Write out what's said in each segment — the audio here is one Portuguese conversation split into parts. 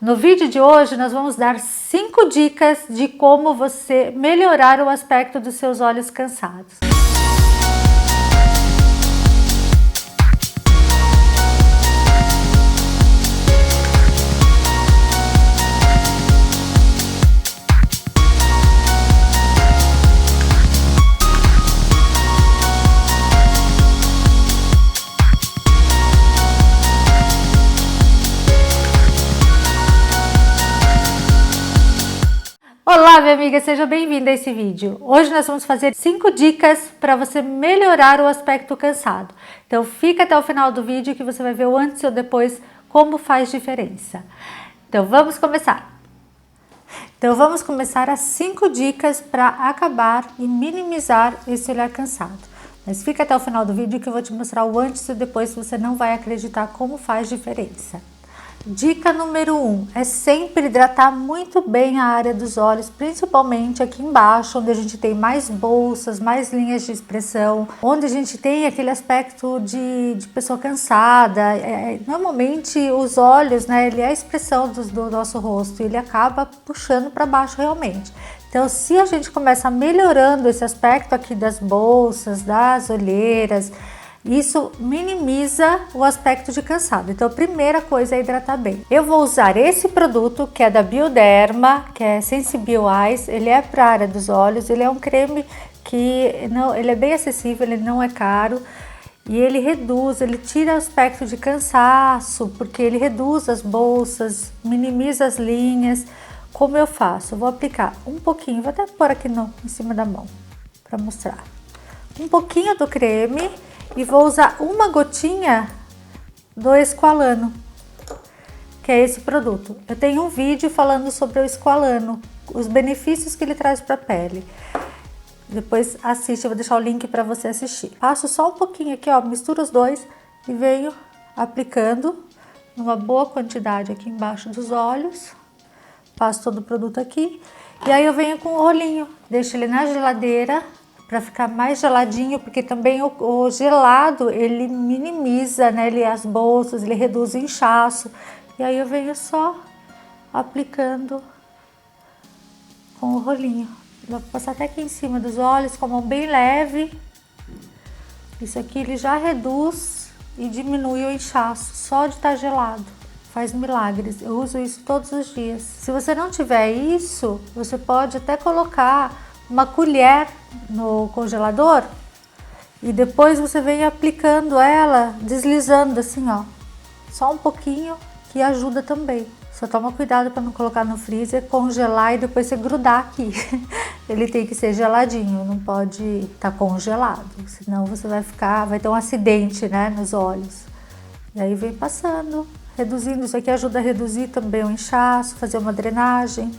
No vídeo de hoje nós vamos dar 5 dicas de como você melhorar o aspecto dos seus olhos cansados. Olá, minha amiga, seja bem-vinda a esse vídeo. Hoje nós vamos fazer 5 dicas para você melhorar o aspecto cansado. Então fica até o final do vídeo que você vai ver o antes e o depois, como faz diferença. Então vamos começar. As 5 dicas para acabar e minimizar esse olhar cansado. Mas fica até o final do vídeo que eu vou te mostrar o antes e o depois, você não vai acreditar como faz diferença. Dica número 1 é sempre hidratar muito bem a área dos olhos, principalmente aqui embaixo, onde a gente tem mais bolsas, mais linhas de expressão, onde a gente tem aquele aspecto de pessoa cansada. Normalmente os olhos, né, ele é a expressão do nosso rosto e ele acaba puxando para baixo realmente. Então, se a gente começa melhorando esse aspecto aqui das bolsas, das olheiras, isso minimiza o aspecto de cansado. Então, a primeira coisa é hidratar bem. Eu vou usar esse produto que é da Bioderma, que é Sensibio Eyes. Ele é para a área dos olhos. Ele é um creme que ele é bem acessível, ele não é caro. E ele reduz, ele tira o aspecto de cansaço, porque ele reduz as bolsas, minimiza as linhas. Como eu faço? Eu vou aplicar um pouquinho, vou até pôr aqui em cima da mão para mostrar. Um pouquinho do creme. E vou usar uma gotinha do Esqualano, que é esse produto. Eu tenho um vídeo falando sobre o Esqualano, os benefícios que ele traz para a pele. Depois assiste, eu vou deixar o link para você assistir. Passo só um pouquinho aqui, ó, misturo os dois e venho aplicando numa boa quantidade aqui embaixo dos olhos. Passo todo o produto aqui e aí eu venho com o rolinho, deixo ele na geladeira para ficar mais geladinho, porque também o gelado ele minimiza, né, as bolsas, ele reduz o inchaço. E aí eu venho só aplicando com o rolinho. Vou passar até aqui em cima dos olhos com a mão bem leve. Isso aqui ele já reduz e diminui o inchaço só de estar gelado. Faz milagres. Eu uso isso todos os dias. Se você não tiver isso, você pode até colocar uma colher no congelador e depois você vem aplicando ela, deslizando assim, ó, só um pouquinho, que ajuda também. Só toma cuidado para não colocar no freezer, congelar e depois você grudar aqui. Ele tem que ser geladinho, não pode estar congelado, senão você vai ter um acidente, né, nos olhos. E aí vem passando, reduzindo. Isso aqui ajuda a reduzir também o inchaço, fazer uma drenagem.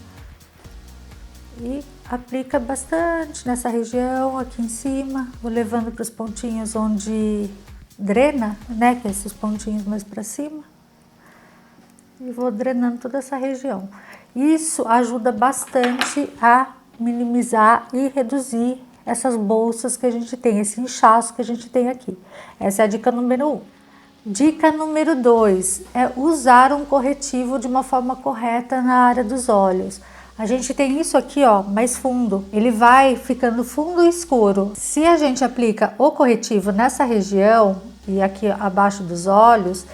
E aplica bastante nessa região aqui em cima, vou levando para os pontinhos onde drena, né, que é esses pontinhos mais para cima, e vou drenando toda essa região. Isso ajuda bastante a minimizar e reduzir essas bolsas que a gente tem, esse inchaço que a gente tem aqui. Essa é a dica número 1. Dica número 2 é usar um corretivo de uma forma correta na área dos olhos. A gente tem isso aqui, ó, mais fundo. Ele vai ficando fundo e escuro. Se a gente aplica o corretivo nessa região e aqui abaixo dos olhos,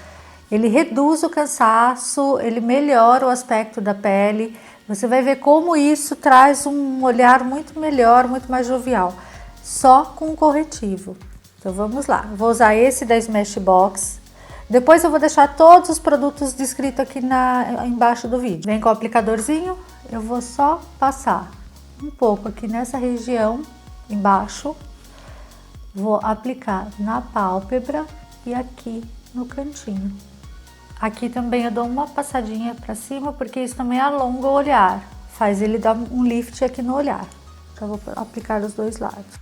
ele reduz o cansaço, ele melhora o aspecto da pele. Você vai ver como isso traz um olhar muito melhor, muito mais jovial, só com o corretivo. Então vamos lá. Eu vou usar esse da Smashbox. Depois eu vou deixar todos os produtos descritos aqui embaixo do vídeo. Vem com o aplicadorzinho. Eu vou só passar um pouco aqui nessa região embaixo, vou aplicar na pálpebra e aqui no cantinho. Aqui também eu dou uma passadinha para cima, porque isso também alonga o olhar, faz ele dar um lift aqui no olhar. Então eu vou aplicar os dois lados.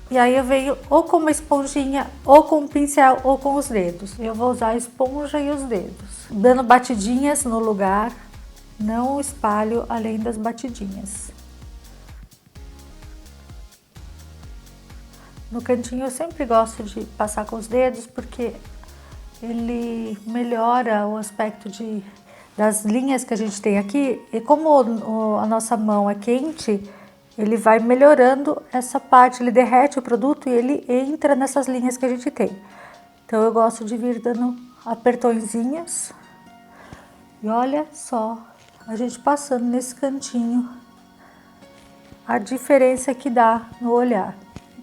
E aí eu venho ou com uma esponjinha, ou com um pincel, ou com os dedos. Eu vou usar a esponja e os dedos, dando batidinhas no lugar. Não espalho além das batidinhas. No cantinho eu sempre gosto de passar com os dedos, porque ele melhora o aspecto das linhas que a gente tem aqui, e como a nossa mão é quente, ele vai melhorando essa parte, ele derrete o produto e ele entra nessas linhas que a gente tem. Então eu gosto de vir dando apertõezinhos. E olha só, a gente passando nesse cantinho, a diferença que dá no olhar.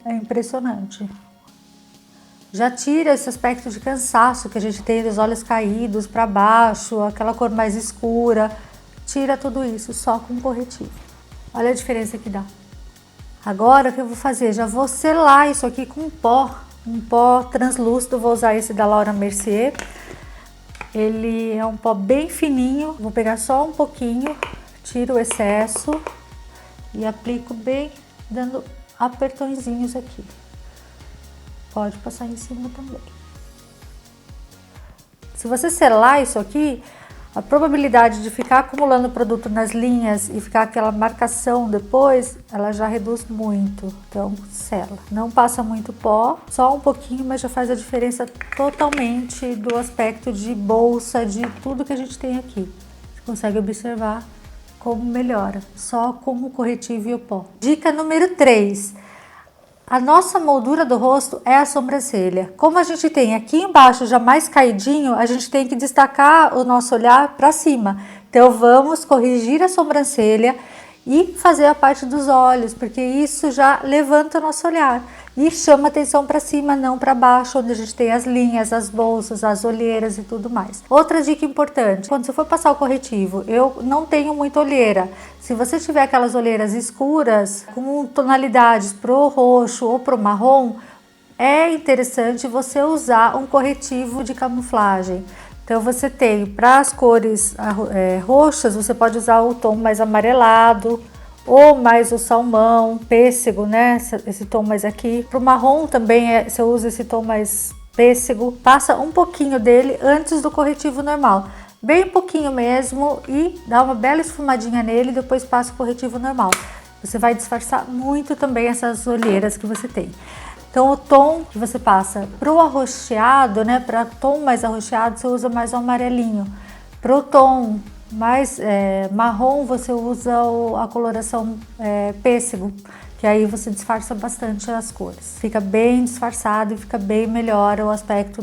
É impressionante. Já tira esse aspecto de cansaço que a gente tem dos olhos caídos para baixo, aquela cor mais escura. Tira tudo isso só com corretivo. Olha a diferença que dá. Agora o que eu vou fazer? Já vou selar isso aqui com um pó translúcido. Vou usar esse da Laura Mercier. Ele é um pó bem fininho. Vou pegar só um pouquinho, tiro o excesso e aplico bem, dando apertõezinhos aqui. Pode passar em cima também. Se você selar isso aqui, a probabilidade de ficar acumulando produto nas linhas e ficar aquela marcação depois, ela já reduz muito. Então, sela. Não passa muito pó, só um pouquinho, mas já faz a diferença totalmente do aspecto de bolsa, de tudo que a gente tem aqui. Você consegue observar como melhora, só com o corretivo e o pó. Dica número 3. A nossa moldura do rosto é a sobrancelha. Como a gente tem aqui embaixo já mais caidinho, a gente tem que destacar o nosso olhar para cima. Então vamos corrigir a sobrancelha e fazer a parte dos olhos, porque isso já levanta o nosso olhar e chama atenção para cima, não para baixo, onde a gente tem as linhas, as bolsas, as olheiras e tudo mais. Outra dica importante, quando você for passar o corretivo, eu não tenho muita olheira. Se você tiver aquelas olheiras escuras, com tonalidades pro roxo ou pro marrom, é interessante você usar um corretivo de camuflagem. Então você tem, para as cores roxas, você pode usar o tom mais amarelado, ou mais o salmão, pêssego, né? Esse tom mais aqui. Pro marrom também você usa esse tom mais pêssego. Passa um pouquinho dele antes do corretivo normal. Bem pouquinho mesmo e dá uma bela esfumadinha nele e depois passa o corretivo normal. Você vai disfarçar muito também essas olheiras que você tem. Então o tom que você passa pro arroxeado, né? Para tom mais arroxeado, você usa mais o amarelinho. Pro tom mais marrom, você usa a coloração pêssego, que aí você disfarça bastante as cores. Fica bem disfarçado e fica bem melhor o aspecto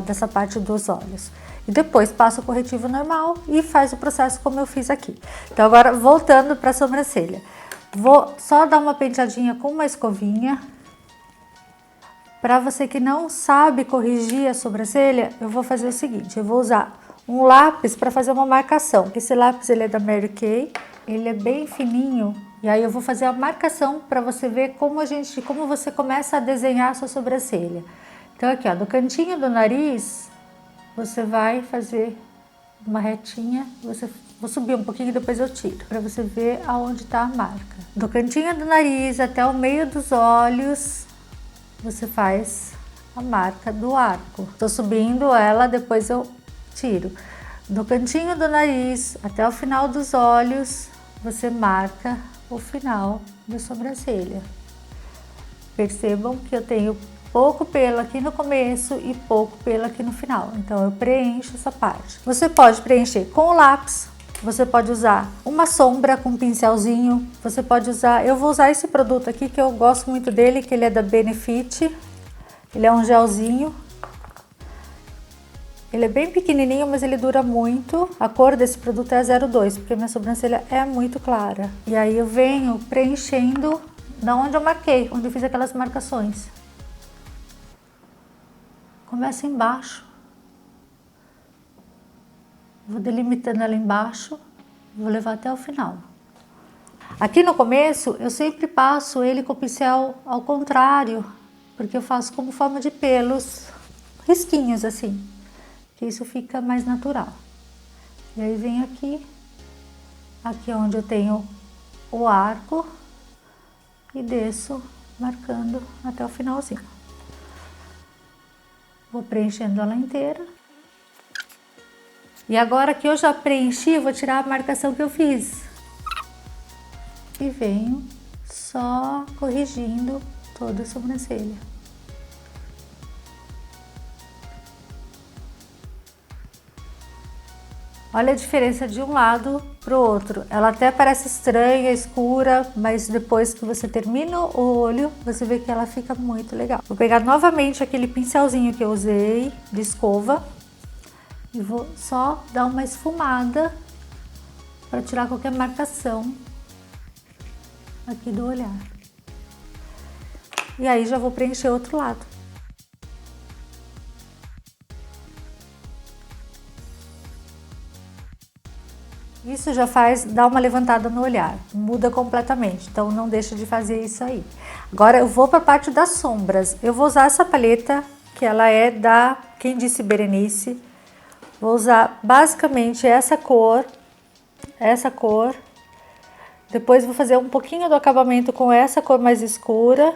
dessa parte dos olhos. E depois passa o corretivo normal e faz o processo como eu fiz aqui. Então agora voltando para a sobrancelha. Vou só dar uma penteadinha com uma escovinha. Para você que não sabe corrigir a sobrancelha, eu vou fazer o seguinte, eu vou usar um lápis para fazer uma marcação. Esse lápis ele é da Mary Kay, ele é bem fininho e aí eu vou fazer a marcação para você ver como você começa a desenhar a sua sobrancelha. Então aqui, ó, do cantinho do nariz, você vai fazer uma retinha, vou subir um pouquinho e depois eu tiro, para você ver aonde está a marca. Do cantinho do nariz até o meio dos olhos, você faz a marca do arco. Tô subindo ela, depois eu tiro. Do cantinho do nariz até o final dos olhos, você marca o final da sobrancelha. Percebam que eu tenho pouco pelo aqui no começo e pouco pelo aqui no final. Então eu preencho essa parte. Você pode preencher com o lápis, você pode usar uma sombra com um pincelzinho, você pode usar, eu vou usar esse produto aqui que eu gosto muito dele, que ele é da Benefit. Ele é um gelzinho. Ele é bem pequenininho, mas ele dura muito. A cor desse produto é 02, porque minha sobrancelha é muito clara. E aí eu venho preenchendo da onde eu marquei, onde eu fiz aquelas marcações. Começa embaixo. Vou delimitando ela embaixo, vou levar até o final. Aqui no começo, eu sempre passo ele com o pincel ao contrário, porque eu faço como forma de pelos, risquinhos assim. Que isso fica mais natural. E aí vem aqui onde eu tenho o arco e desço marcando até o finalzinho. Vou preenchendo ela inteira. E agora que eu já preenchi, vou tirar a marcação que eu fiz. E venho só corrigindo toda a sobrancelha. Olha a diferença de um lado pro outro. Ela até parece estranha, escura, mas depois que você termina o olho, você vê que ela fica muito legal. Vou pegar novamente aquele pincelzinho que eu usei de escova e vou só dar uma esfumada para tirar qualquer marcação aqui do olhar. E aí já vou preencher o outro lado. Isso já faz dar uma levantada no olhar, muda completamente, então não deixa de fazer isso aí. Agora eu vou para a parte das sombras. Eu vou usar essa paleta, que ela é da Quem Disse Berenice. Vou usar basicamente essa cor. Depois vou fazer um pouquinho do acabamento com essa cor mais escura.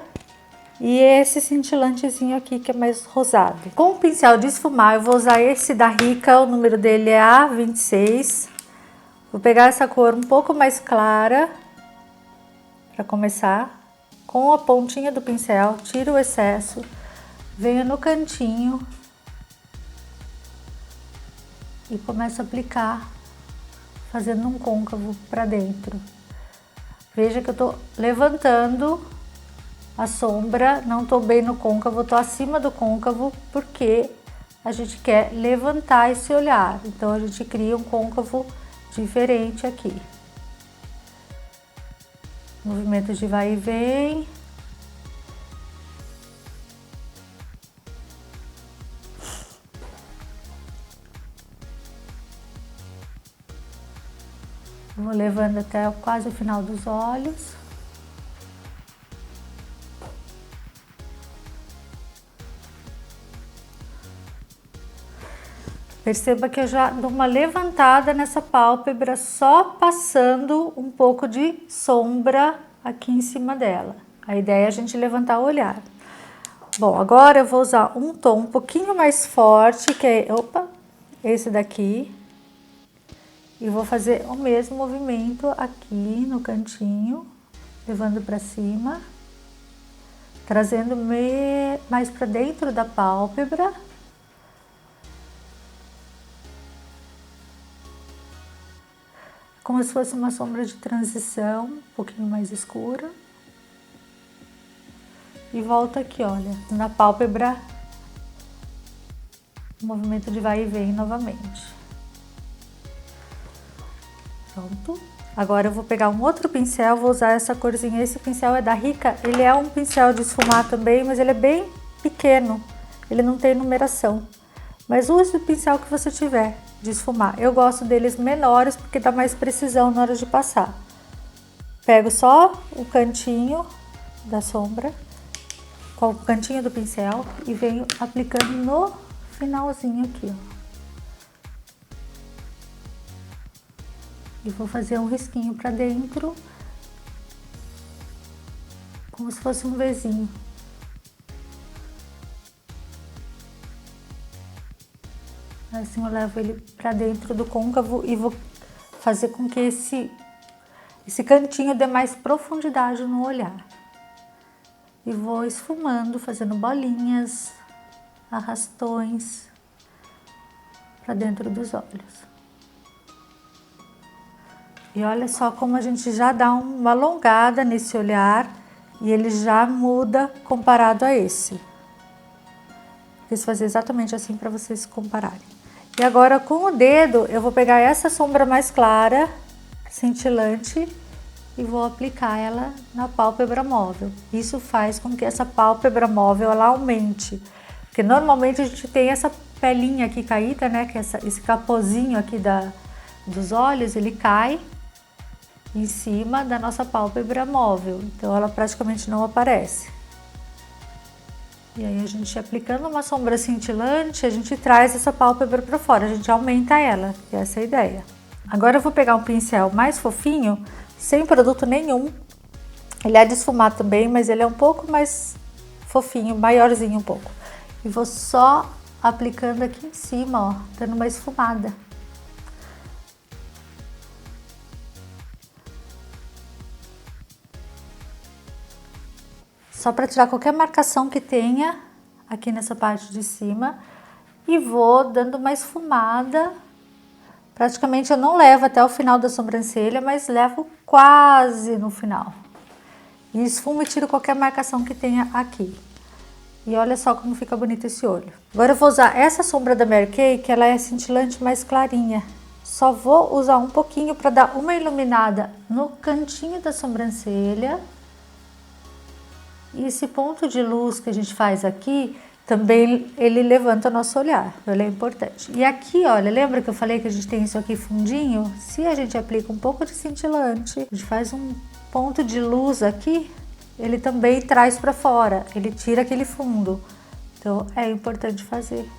E esse cintilantezinho aqui que é mais rosado. Com o pincel de esfumar eu vou usar esse da Rica, o número dele é A26. Vou pegar essa cor um pouco mais clara, para começar, com a pontinha do pincel, tiro o excesso, venho no cantinho e começo a aplicar, fazendo um côncavo para dentro. Veja que eu tô levantando a sombra, não tô bem no côncavo, tô acima do côncavo, porque a gente quer levantar esse olhar, então a gente cria um côncavo diferente aqui. Movimento de vai e vem. Vou levando até quase o final dos olhos. Perceba que eu já dou uma levantada nessa pálpebra, só passando um pouco de sombra aqui em cima dela. A ideia é a gente levantar o olhar. Bom, agora eu vou usar um tom um pouquinho mais forte, que é, esse daqui. E vou fazer o mesmo movimento aqui no cantinho, levando para cima, trazendo mais para dentro da pálpebra. Como se fosse uma sombra de transição, um pouquinho mais escura. E volto aqui, olha, na pálpebra, o movimento de vai e vem novamente. Pronto. Agora eu vou pegar um outro pincel, vou usar essa corzinha. Esse pincel é da Rica, ele é um pincel de esfumar também, mas ele é bem pequeno, ele não tem numeração. Mas use o pincel que você tiver de esfumar. Eu gosto deles menores porque dá mais precisão na hora de passar. Pego só o cantinho da sombra, com o cantinho do pincel e venho aplicando no finalzinho aqui, ó. E vou fazer um risquinho para dentro, como se fosse um Vzinho. Assim eu levo ele para dentro do côncavo e vou fazer com que esse cantinho dê mais profundidade no olhar. E vou esfumando, fazendo bolinhas, arrastões para dentro dos olhos. E olha só como a gente já dá uma alongada nesse olhar e ele já muda comparado a esse. Quis fazer exatamente assim para vocês compararem. E agora com o dedo eu vou pegar essa sombra mais clara, cintilante, e vou aplicar ela na pálpebra móvel. Isso faz com que essa pálpebra móvel ela aumente. Porque normalmente a gente tem essa pelinha aqui caída, né? Que esse capozinho aqui dos olhos, ele cai em cima da nossa pálpebra móvel. Então ela praticamente não aparece. E aí a gente aplicando uma sombra cintilante, a gente traz essa pálpebra para fora, a gente aumenta ela, que é essa a ideia. Agora eu vou pegar um pincel mais fofinho, sem produto nenhum. Ele é de esfumar também, mas ele é um pouco mais fofinho, maiorzinho um pouco. E vou só aplicando aqui em cima, ó, dando uma esfumada. Só para tirar qualquer marcação que tenha aqui nessa parte de cima. E vou dando uma esfumada Praticamente eu não levo até o final da sobrancelha, mas levo quase no final. E esfumo e tiro qualquer marcação que tenha aqui. E olha só como fica bonito esse olho. Agora eu vou usar essa sombra da Mary Kay, que ela é cintilante mais clarinha. Só vou usar um pouquinho para dar uma iluminada no cantinho da sobrancelha. E esse ponto de luz que a gente faz aqui, também ele levanta o nosso olhar, ele é importante. E aqui, olha, lembra que eu falei que a gente tem isso aqui fundinho? Se a gente aplica um pouco de cintilante, a gente faz um ponto de luz aqui, ele também traz para fora, ele tira aquele fundo. Então é importante fazer,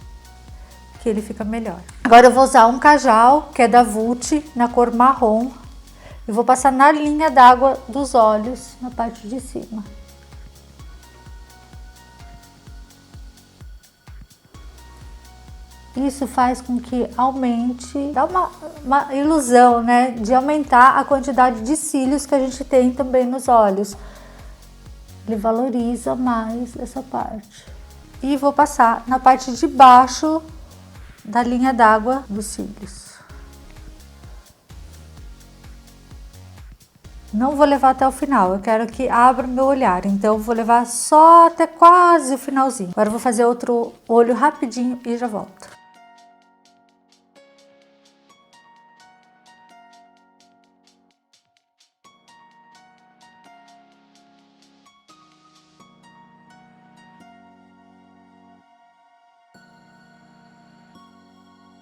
que ele fica melhor. Agora eu vou usar um kajal, que é da Vult, na cor marrom. E vou passar na linha d'água dos olhos, na parte de cima. Isso faz com que aumente, dá uma ilusão, né, de aumentar a quantidade de cílios que a gente tem também nos olhos. Ele valoriza mais essa parte. E vou passar na parte de baixo da linha d'água dos cílios. Não vou levar até o final, eu quero que abra o meu olhar, então eu vou levar só até quase o finalzinho. Agora eu vou fazer outro olho rapidinho e já volto.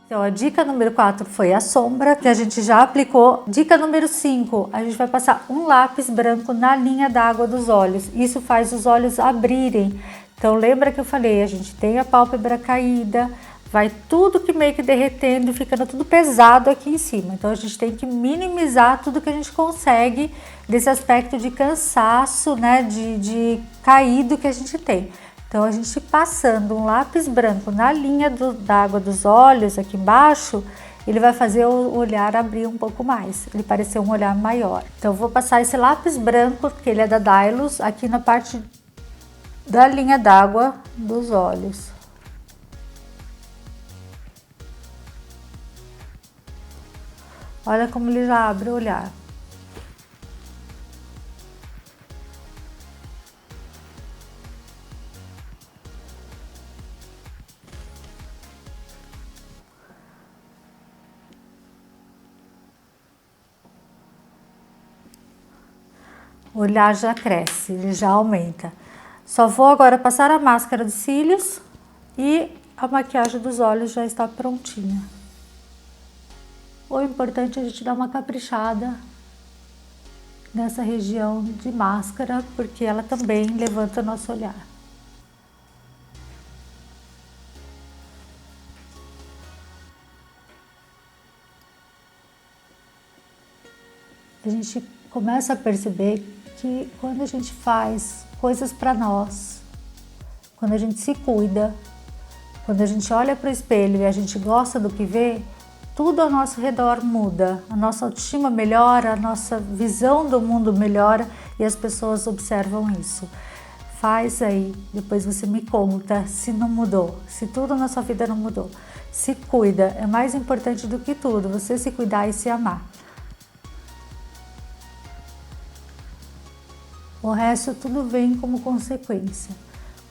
Então, a dica número 4 foi a sombra, que a gente já aplicou. Dica número 5, a gente vai passar um lápis branco na linha d'água dos olhos. Isso faz os olhos abrirem. Então, lembra que eu falei, a gente tem a pálpebra caída, vai tudo que meio que derretendo, ficando tudo pesado aqui em cima. Então, a gente tem que minimizar tudo que a gente consegue desse aspecto de cansaço, né, de caído que a gente tem. Então, a gente passando um lápis branco na linha d'água dos olhos, aqui embaixo, ele vai fazer o olhar abrir um pouco mais, ele parecer um olhar maior. Então, eu vou passar esse lápis branco, que ele é da Dylos, aqui na parte da linha d'água dos olhos. Olha como ele já abre o olhar. O olhar já cresce, ele já aumenta. Só vou agora passar a máscara dos cílios e a maquiagem dos olhos já está prontinha. O importante é a gente dar uma caprichada nessa região de máscara, porque ela também levanta o nosso olhar. A gente começa a perceber que quando a gente faz coisas para nós, quando a gente se cuida, quando a gente olha para o espelho e a gente gosta do que vê, tudo ao nosso redor muda, a nossa autoestima melhora, a nossa visão do mundo melhora e as pessoas observam isso. Faz aí, depois você me conta se não mudou, se tudo na sua vida não mudou. Se cuida, é mais importante do que tudo, você se cuidar e se amar. O resto tudo vem como consequência.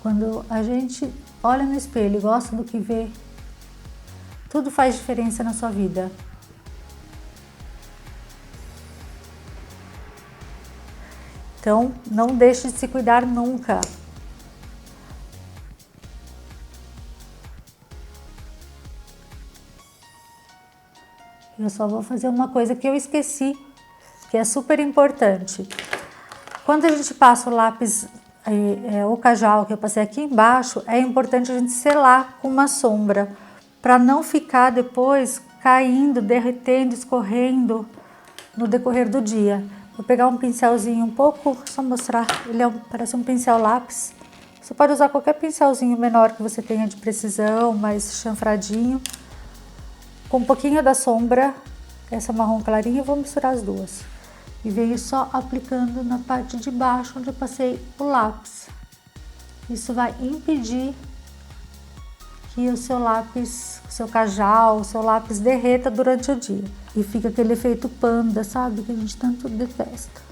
Quando a gente olha no espelho e gosta do que vê, tudo faz diferença na sua vida. Então, não deixe de se cuidar nunca. Eu só vou fazer uma coisa que eu esqueci, que é super importante. Quando a gente passa o lápis, o kajal que eu passei aqui embaixo, é importante a gente selar com uma sombra, para não ficar depois caindo, derretendo, escorrendo no decorrer do dia. Vou pegar um pincelzinho um pouco, só mostrar, ele parece um pincel lápis. Você pode usar qualquer pincelzinho menor que você tenha de precisão, mais chanfradinho. Com um pouquinho da sombra, essa marrom clarinha, eu vou misturar as duas. E venho só aplicando na parte de baixo onde eu passei o lápis. Isso vai impedir e o seu lápis, o seu cajal, o seu lápis derreta durante o dia. E fica aquele efeito panda, sabe? Que a gente tanto detesta.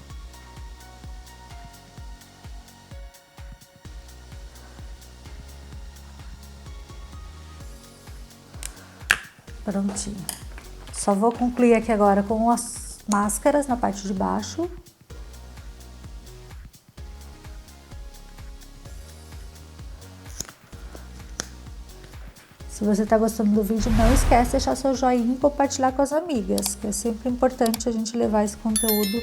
Prontinho. Só vou concluir aqui agora com as máscaras na parte de baixo. Se você está gostando do vídeo, não esquece de deixar seu joinha e compartilhar com as amigas, que é sempre importante a gente levar esse conteúdo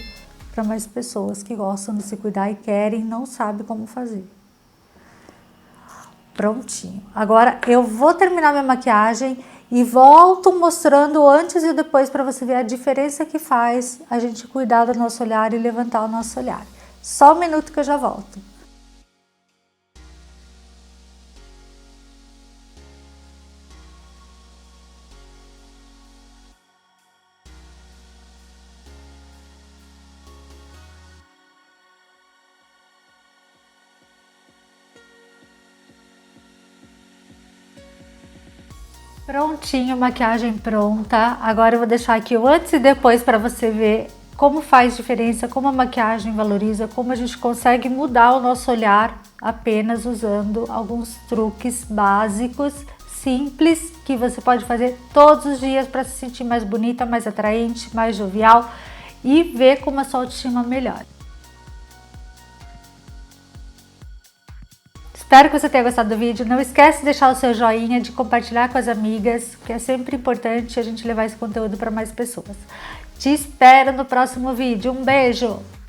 para mais pessoas que gostam de se cuidar e querem e não sabem como fazer. Prontinho. Agora eu vou terminar minha maquiagem e volto mostrando o antes e o depois para você ver a diferença que faz a gente cuidar do nosso olhar e levantar o nosso olhar. Só um minuto que eu já volto. Prontinho, maquiagem pronta. Agora eu vou deixar aqui o antes e depois para você ver como faz diferença, como a maquiagem valoriza, como a gente consegue mudar o nosso olhar apenas usando alguns truques básicos, simples, que você pode fazer todos os dias para se sentir mais bonita, mais atraente, mais jovial e ver como a sua autoestima melhora. Espero que você tenha gostado do vídeo. Não esquece de deixar o seu joinha, de compartilhar com as amigas, que é sempre importante a gente levar esse conteúdo para mais pessoas. Te espero no próximo vídeo. Um beijo!